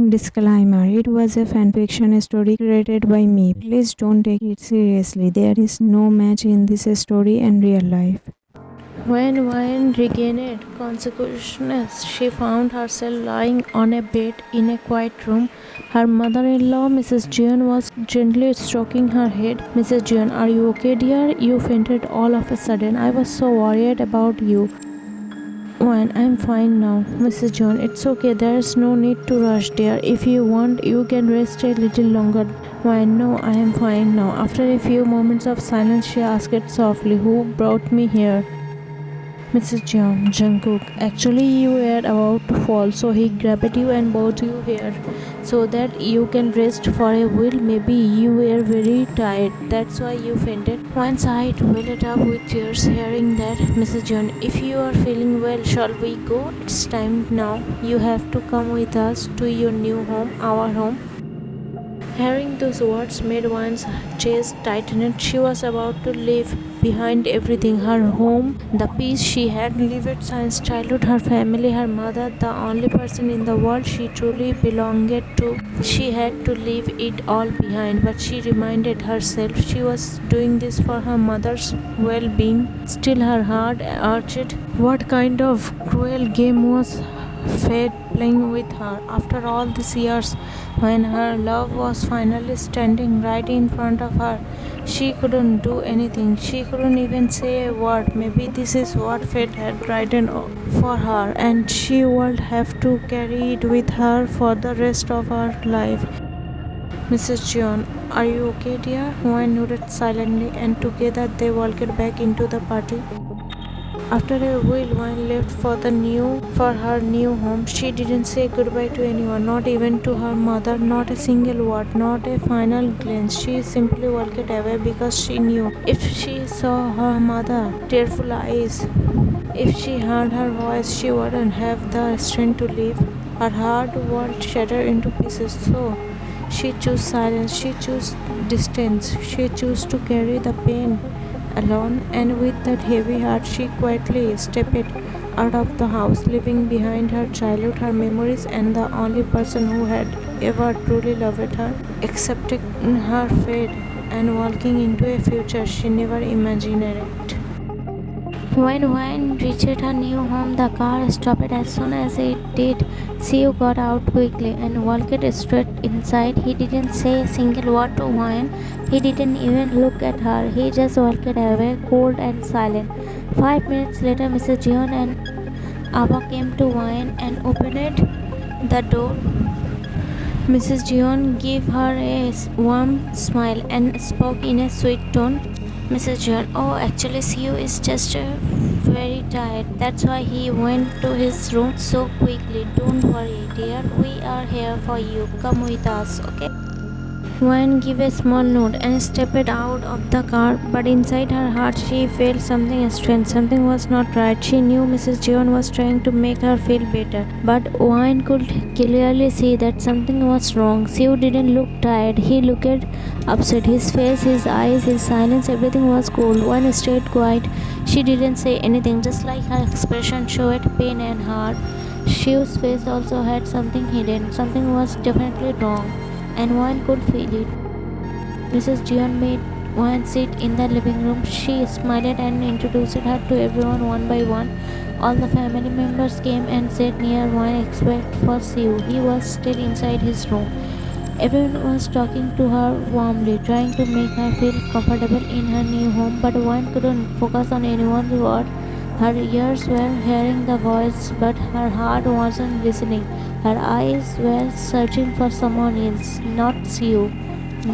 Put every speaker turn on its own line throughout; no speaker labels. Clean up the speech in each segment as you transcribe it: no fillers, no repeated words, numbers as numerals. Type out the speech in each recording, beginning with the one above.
Disclaimer: it was a fanfiction story created by me. Please don't take it seriously. There is no match in this story and real life.
When Wine regained consciousness, she found herself lying on a bed in a quiet room. Her mother-in-law, Mrs. Jeon, was gently stroking her head. "Mrs. Jeon, are you okay, dear? You fainted all of a sudden. I was so worried about you." "Wine, I'm fine now, Mrs. Jeon. It's okay. There's no need to rush, dear. If you want, you can rest a little longer." "Wine, no, I am fine now." After a few moments of silence, she asked softly, "Who brought me here?" "Mrs. Jeon, Jungkook. Actually, you were about to fall, so he grabbed you and brought you here so that you can rest for a while. Maybe you were very tired. That's why you fainted." One sighed welled up with tears. Hearing that, "Mrs. Jeon, if you are feeling well, shall we go? It's time now. You have to come with us to your new home, our home." Hearing those words made Wan's chest tighten. She was about to leave behind everything: her home, the peace she had lived since childhood, her family, her mother, the only person in the world she truly belonged to. She had to leave it all behind, but she reminded herself she was doing this for her mother's well-being. Still, her heart urged. What kind of cruel game was fate playing with her? After all these years, when her love was finally standing right in front of her, she couldn't do anything. She couldn't even say a word. Maybe this is what fate had written for her, and she would have to carry it with her for the rest of her life. "Mrs. Jeon, are you okay, dear?" Wayne nodded silently, and together they walked back into the party. After a while, Wine left for her new home. She didn't say goodbye to anyone, not even to her mother. Not a single word, not a final glance. She simply walked away because she knew if she saw her mother's tearful eyes, if she heard her voice, she wouldn't have the strength to leave. Her heart would shatter into pieces. So she chose silence. She chose distance. She chose to carry the pain alone, and with that heavy heart, she quietly stepped out of the house, leaving behind her childhood, her memories, and the only person who had ever truly loved her, accepting her fate, and walking into a future she never imagined. When Wayne reached her new home, the car stopped as soon as it did. Siwoo got out quickly and walked straight inside. He didn't say a single word to Wayne. He didn't even look at her. He just walked away, cold and silent. 5 minutes later, Mrs. Jeon and Ava came to Wayne and opened the door. Mrs. Jeon gave her a warm smile and spoke in a sweet tone. "Mrs. Jeon, oh, actually, Siwoo is just very tired. That's why he went to his room so quickly. Don't worry, dear. We are here for you. Come with us, okay?" Wayne gave a small nod and stepped out of the car, but inside her heart she felt something strange. Something was not right. She knew Mrs. Jeon was trying to make her feel better, but Wayne could clearly see that something was wrong. Siwoo didn't look tired. He looked upset. His face, his eyes, his silence, everything was cold. Wayne stayed quiet. She didn't say anything, just like her expression showed pain and hurt. Siwoo's face also had something hidden. Something was definitely wrong, and Wayne could feel it. Mrs. Jeon made Wayne sit in the living room. She smiled and introduced her to everyone one by one. All the family members came and sat near Wayne except for Siwoo. He was still inside his room. Everyone was talking to her warmly, trying to make her feel comfortable in her new home, but Wayne couldn't focus on anyone's word. Her ears were hearing the voice, but her heart wasn't listening. Her eyes were searching for someone else, not Siwoo,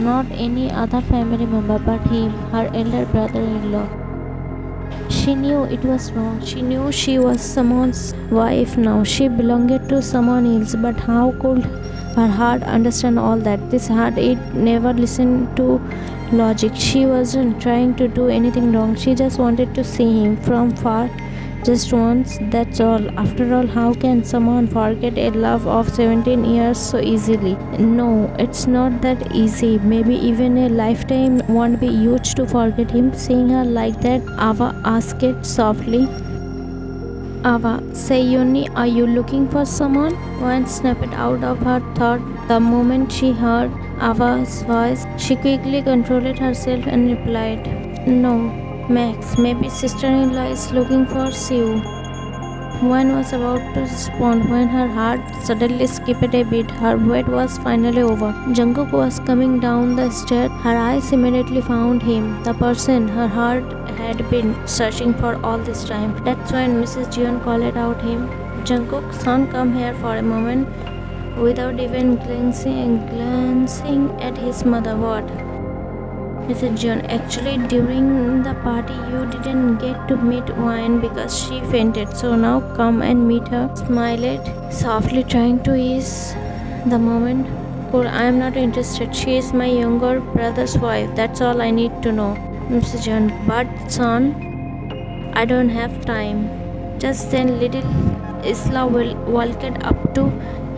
not any other family member, but him, her elder brother-in-law. She knew it was wrong. She knew she was someone's wife now. She belonged to someone else, but how could her heart understand all that? This heart, it never listened to logic. She wasn't trying to do anything wrong. She just wanted to see him from far, just once, that's all. After all, how can someone forget a love of 17 years so easily? No, it's not that easy. Maybe even a lifetime won't be used to forget him. Seeing her like that, Ava asked softly, Ava, Sayoni, are you looking for someone? Wan snapped out of her thought the moment she heard Ava's voice. She quickly controlled herself and replied, No, Max, maybe sister-in-law is looking for Siwoo. Wan was about to respond when her heart suddenly skipped a beat. Her wait was finally over. Jungkook was coming down the stairs. Her eyes immediately found him, the person her heart had been searching for all this time. That's when Mrs. Jeon called out him. Jungkook, son, come here for a moment. Without even glancing at his mother. What? Mrs. John, actually during the party you didn't get to meet Wine because she fainted, so now come and meet her. Smiled softly, trying to ease the moment. Cool, I am not interested. She is my younger brother's wife. That's all I need to know. Mrs. John, but son, I don't have time. Just then little Isla walked up to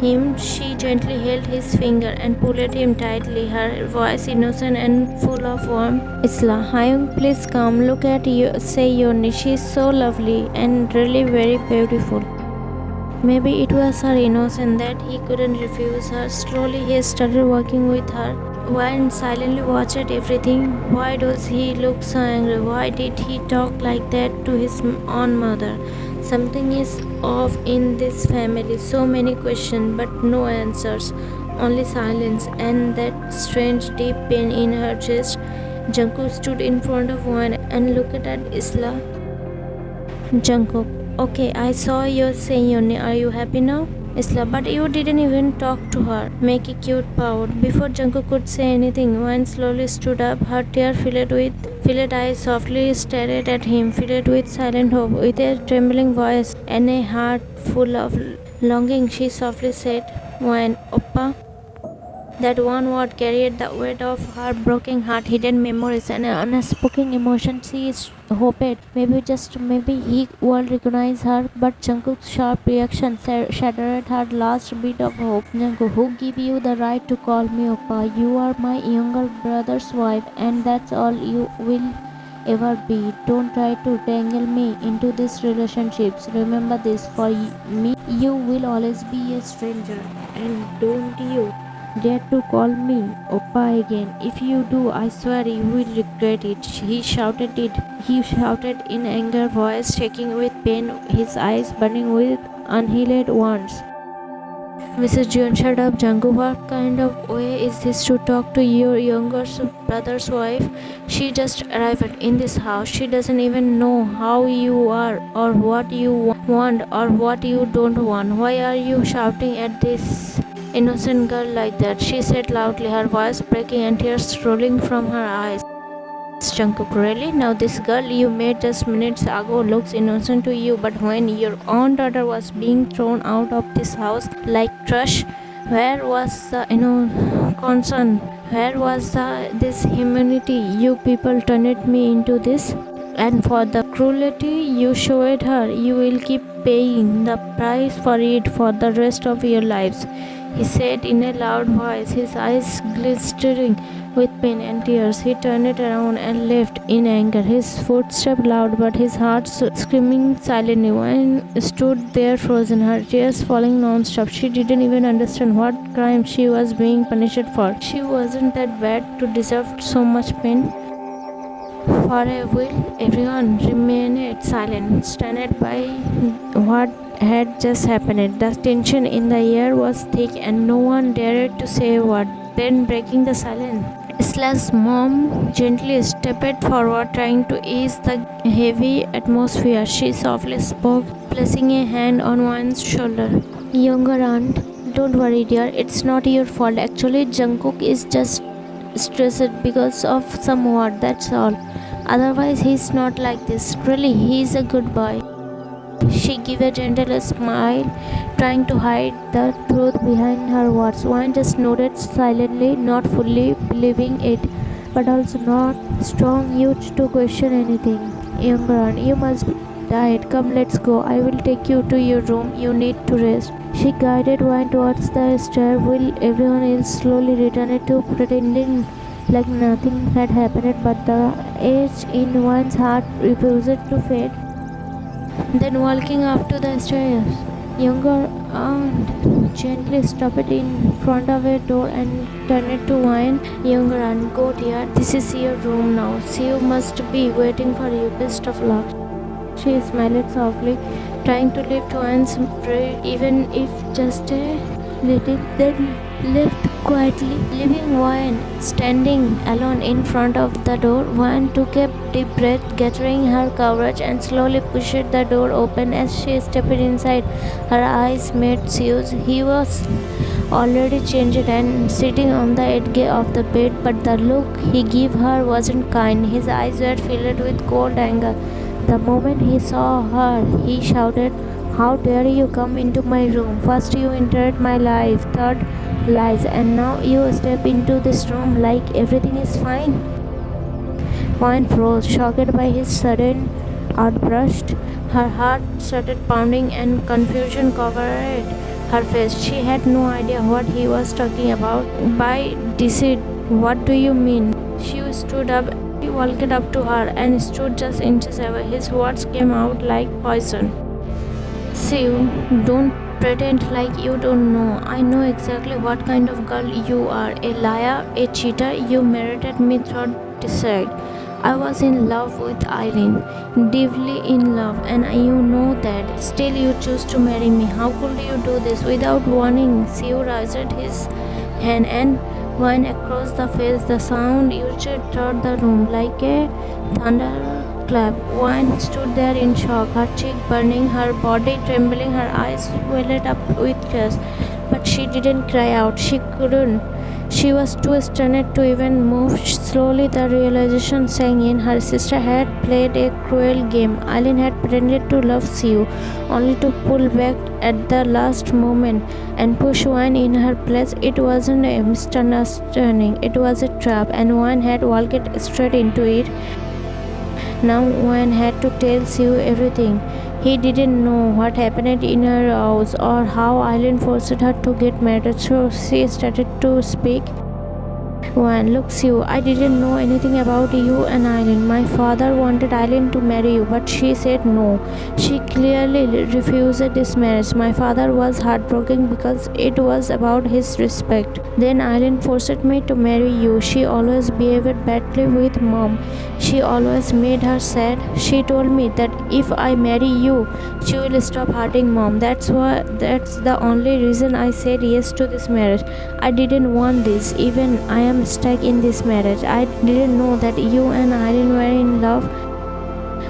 him. She gently held his finger and pulled him tightly, her voice innocent and full of warmth. Isla, Hyung, please come. Look at you, Sayoni. She is so lovely and really very beautiful. Maybe it was her innocence that he couldn't refuse her. Slowly he started walking with her. Wine silently watched everything. Why does he look so angry? Why did he talk like that to his own mother? Something is off in this family. So many questions, but no answers. Only silence and that strange deep pain in her chest. Jungkook stood in front of Wine and looked at Isla. Jungkook, okay, I saw your Sayoni. Are you happy now? Isla, but you didn't even talk to her. Make a cute pout. Before Jungkook could say anything, Wine slowly stood up, her tear-filled eyes softly stared at him, filled with silent hope. With a trembling voice and a heart full of longing, she softly said, Wine, Oppa. That one word carried the weight of her broken heart, hidden memories, and unspoken emotion. She hoped, maybe he will recognize her, but Jungkook's sharp reaction shattered her last bit of hope. Jungkook, who gave you the right to call me Oppa? You are my younger brother's wife, and that's all you will ever be. Don't try to tangle me into these relationships. Remember this, for me, you will always be a stranger, and don't you dare to call me Oppa again. If you do, I swear you will regret it. He shouted in anger, voice shaking with pain, his eyes burning with unhealed wounds. Mrs. Jeon, shut up, Jungkook. What kind of way is this to talk to your younger brother's wife? She just arrived in this house. She doesn't even know how you are, or what you want, or what you don't want. Why are you shouting at this innocent girl like that? She said loudly, her voice breaking and tears rolling from her eyes. Jungkook, really? Now this girl you met just minutes ago looks innocent to you, but when your own daughter was being thrown out of this house like trash, where was the concern? Where was this humanity? You people turned me into this, and for the cruelty you showed her, you will keep paying the price for it for the rest of your lives, he said in a loud voice, his eyes glittering with pain and tears. He turned around and left in anger, his footsteps loud but his heart screaming silently. Wine stood there frozen, her tears falling non-stop. She didn't even understand what crime she was being punished for. She wasn't that bad to deserve so much pain. For a while, everyone remained silent, stunned by what had just happened. The tension in the air was thick and no one dared to say a word. Then, breaking the silence, Isla's mom gently stepped forward, trying to ease the heavy atmosphere. She softly spoke, placing a hand on Wine's shoulder. Younger aunt, don't worry, dear. It's not your fault. Actually, Jungkook is just stressed because of some word, that's all. Otherwise, he's not like this. Really, he's a good boy. She gave a gentle smile, trying to hide the truth behind her words. Wine just nodded silently, not fully believing it, but also not strong enough to question anything. Younger aunt, you must be tired. Come, let's go. I will take you to your room. You need to rest. She guided Wine towards the stair while everyone else slowly returned to pretending like nothing had happened, but the edge in Wine's heart refused to fade. Then walking up to the stairs, younger aunt gently stopped in front of a door and turned to Wine. Younger aunt, go dear, this is your room now. Siwoo must be waiting for you. Best of luck. She smiled softly, trying to lift Wine's braid, even if just a little, then left quietly, leaving Wine standing alone in front of the door. Wine took a deep breath, gathering her courage, and slowly pushed the door open. As she stepped inside, her eyes met Siwoo's. He was already changed and sitting on the edge of the bed, but the look he gave her wasn't kind. His eyes were filled with cold anger. The moment he saw her, he shouted, how dare you come into my room? First you entered my life, third lies, and now you step into this room like everything is fine. Wine froze, shocked by his sudden outburst. Her heart started pounding and confusion covered her face. She had no idea what he was talking about. By deceit, what do you mean? She stood up. He walked up to her and stood just inches away. His words came out like poison. Siwoo, don't pretend like you don't know. I know exactly what kind of girl you are. A liar, a cheater. You merited me through deceit. I was in love with Eileen, deeply in love, and you know that. Still, you choose to marry me. How could you do this without warning? Siwoo raised his hand and went across the face. The sound reached through the room like a thunderclap. Wine stood there in shock, her cheek burning, her body trembling, her eyes welled up with tears. But she didn't cry out. She couldn't. She was too stunned to even move. Slowly, the realization sank in. Her sister had played a cruel game. Eileen had pretended to love Siwoo, only to pull back at the last moment and push Wine in her place. It wasn't a misunderstanding, it was a trap, and Wine had walked straight into it. Now Wine had to tell Siwoo everything. He didn't know what happened in her house or how Eileen forced her to get married, so she started to speak. One, look, Siwoo, I didn't know anything about you and Eileen. My father wanted Eileen to marry you, but she said no. She clearly refused this marriage. My father was heartbroken because it was about his respect. Then Eileen forced me to marry you. She always behaved badly with Mom. She always made her sad. She told me that if I marry you, she will stop hurting Mom. That's the only reason I said yes to this marriage. I didn't want this. Even I am stuck in this marriage. I didn't know that you and Eileen were in love.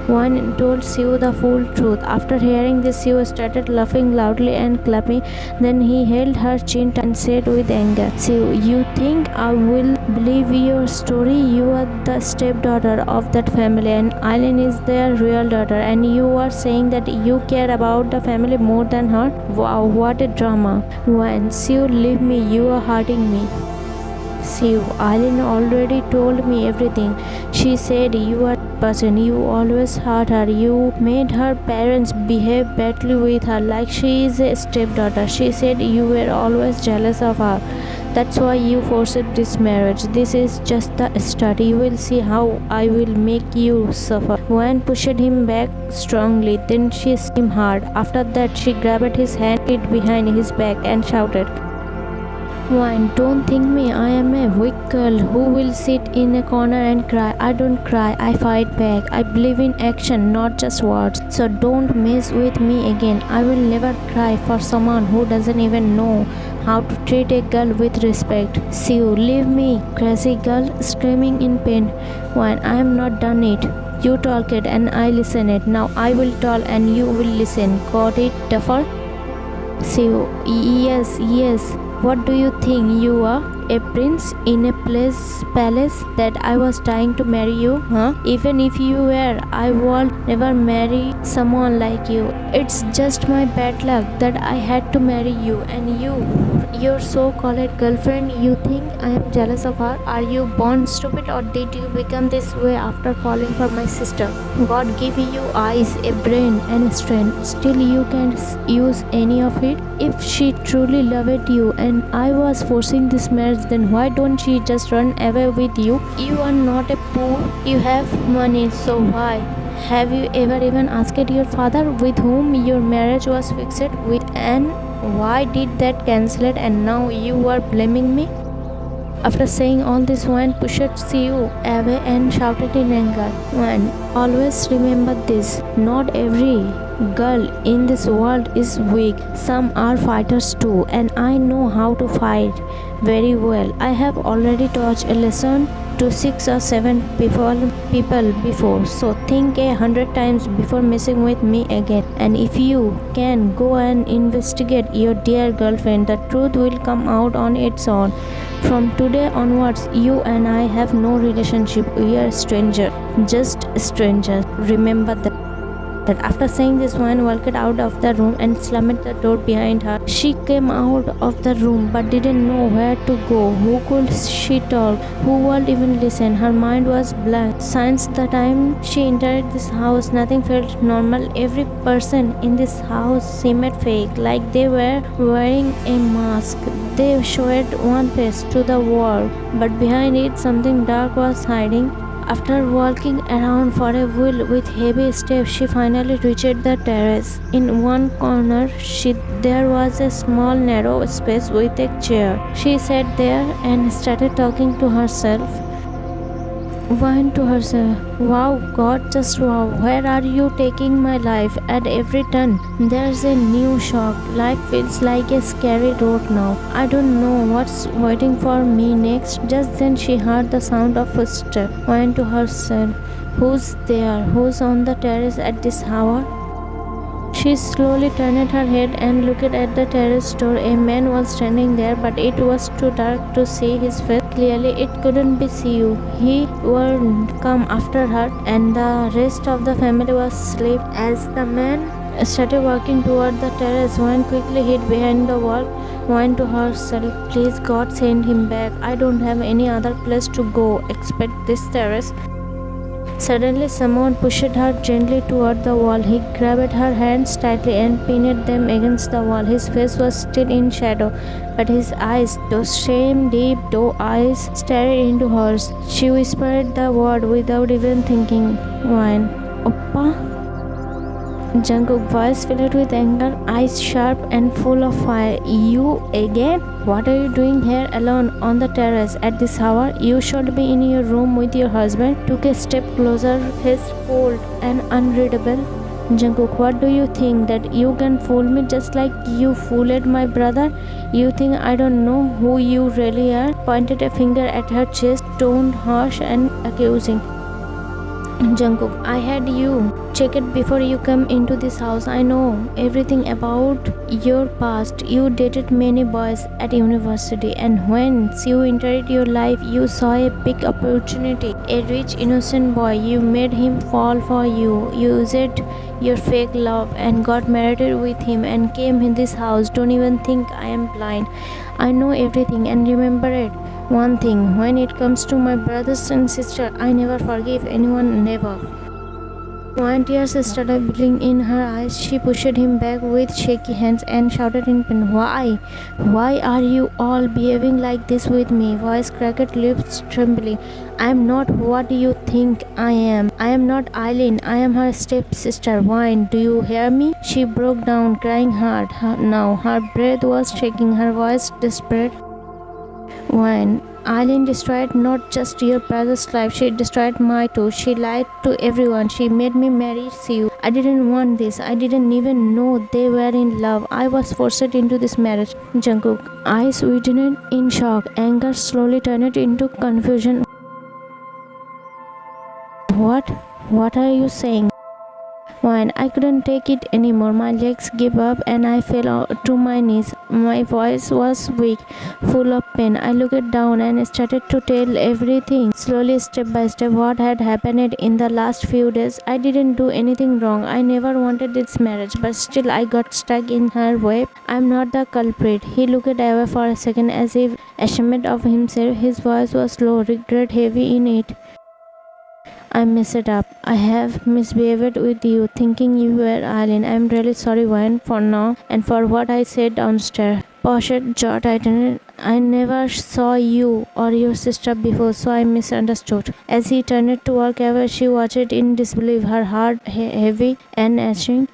One told Siwoo the full truth. After hearing this, Siwoo started laughing loudly and clapping. Then he held her chin and said with anger, Siwoo, you think I will believe your story? You are the stepdaughter of that family and Eileen is their real daughter, and you are saying that you care about the family more than her? Wow, what a drama. One, Siwoo, leave me, you are hurting me. Siwoo, Eileen already told me everything. She said you are a person, you always hurt her, you made her parents behave badly with her like she is a stepdaughter. She said you were always jealous of her. That's why you forced this marriage. This is just the start. You will see how I will make you suffer. Wan pushed him back strongly. Then she screamed hard. After that, she grabbed his hand, hid behind his back, and shouted, Wine, don't think me. I am a weak girl who will sit in a corner and cry. I don't cry, I fight back. I believe in action, not just words. So don't mess with me again. I will never cry for someone who doesn't even know how to treat a girl with respect. Siwoo, leave me, crazy girl, screaming in pain. Wine, I am not done it. You talked and I listened. Now I will talk and you will listen. Got it, duffer? Siwoo, yes. What do you think you are? A prince in a palace that I was trying to marry you, huh? Even if you were, I would never marry someone like you. It's just my bad luck that I had to marry you, and your so-called girlfriend, you think I am jealous of her? Are you born stupid, or did you become this way after falling for my sister? God gave you eyes, a brain and strength. Still you can't use any of it. If she truly loved you and I was forcing this marriage, then why don't she just run away with you? You are not a poor, you have money, so why? Have you ever even asked your father with whom your marriage was fixed with, and why did that cancel it, and now you are blaming me? After saying all this, Wan pushed Siwoo away and shouted in anger, Wan, always remember this. Not every girl in this world is weak. Some are fighters too, and I know how to fight very well. I have already taught a lesson to 6 or 7 people before, so think 100 times before messing with me again. And if you can go and investigate your dear girlfriend, the truth will come out on its own. From today onwards, you and I have no relationship. We are strangers, just strangers. Remember that. After saying this, Wan walked out of the room and slammed the door behind her. She came out of the room but didn't know where to go. Who could she talk? Who would even listen? Her mind was blank. Since the time she entered this house, nothing felt normal. Every person in this house seemed fake, like they were wearing a mask. They showed one face to the world, but behind it something dark was hiding. After walking around for a while with heavy steps, she finally reached the terrace. In one corner, there was a small narrow space with a chair. She sat there and started talking to herself. Whined to herself, wow, God, just wow, where are you taking my life? At every turn, there's a new shock. Life feels like a scary road now. I don't know what's waiting for me next. Just then she heard the sound of footsteps. Whined to herself, who's there? Who's on the terrace at this hour? She slowly turned her head and looked at the terrace door. A man was standing there, but it was too dark to see his face clearly. It couldn't be Siwoo. He would come after her, and the rest of the family was asleep. As the man started walking toward the terrace, Wan quickly hid behind the wall. Wan to herself, please God, send him back. I don't have any other place to go except this terrace. Suddenly, someone pushed her gently toward the wall. He grabbed her hands tightly and pinned them against the wall. His face was still in shadow, but his eyes, those same deep doe eyes, stared into hers. She whispered the word without even thinking. Wine. Oppa? Jungkook, voice filled with anger, eyes sharp and full of fire. You again? What are you doing here alone on the terrace at this hour? You should be in your room with your husband. Took a step closer, face cold and unreadable. Jungkook, what do you think? That you can fool me just like you fooled my brother? You think I don't know who you really are? Pointed a finger at her chest, toned harsh and accusing. Jungkook, I had you checked before you come into this house. I know everything about your past. You dated many boys at university, and when Siwoo entered your life, you saw a big opportunity. A rich, innocent boy. You made him fall for you. You used your fake love and got married with him and came in this house. Don't even think I am blind. I know everything, and remember it. One thing, when it comes to my brothers and sisters, I never forgive anyone, never. When tears started bubbling in her eyes, she pushed him back with shaky hands and shouted in pain, Why? Why are you all behaving like this with me? Voice cracked, lips trembling. I am not what you think I am. I am not Eileen. I am her stepsister. Wine, do you hear me? She broke down, crying hard. Now her breath was shaking, her voice desperate. When Eileen destroyed not just your brother's life, she destroyed mine too. She lied to everyone. She made me marry Siwoo. I didn't want this. I didn't even know they were in love. I was forced into this marriage. Jungkook, eyes widened in shock. Anger slowly turned into confusion. What? What are you saying? When I couldn't take it anymore, my legs gave up and I fell to my knees. My voice was weak, full of pain. I looked down and started to tell everything, slowly, step by step, what had happened in the last few days. I didn't do anything wrong. I never wanted this marriage, but still I got stuck in her web. I'm not the culprit. He looked away for a second as if ashamed of himself. His voice was low, regret heavy in it. I messed up. I have misbehaved with you, thinking you were Eileen. I'm really sorry, Wayne, for now and for what I said downstairs. Poshut jaw tightened. I never saw you or your sister before, so I misunderstood." As he turned to walk away, she watched in disbelief, her heart heavy and aching.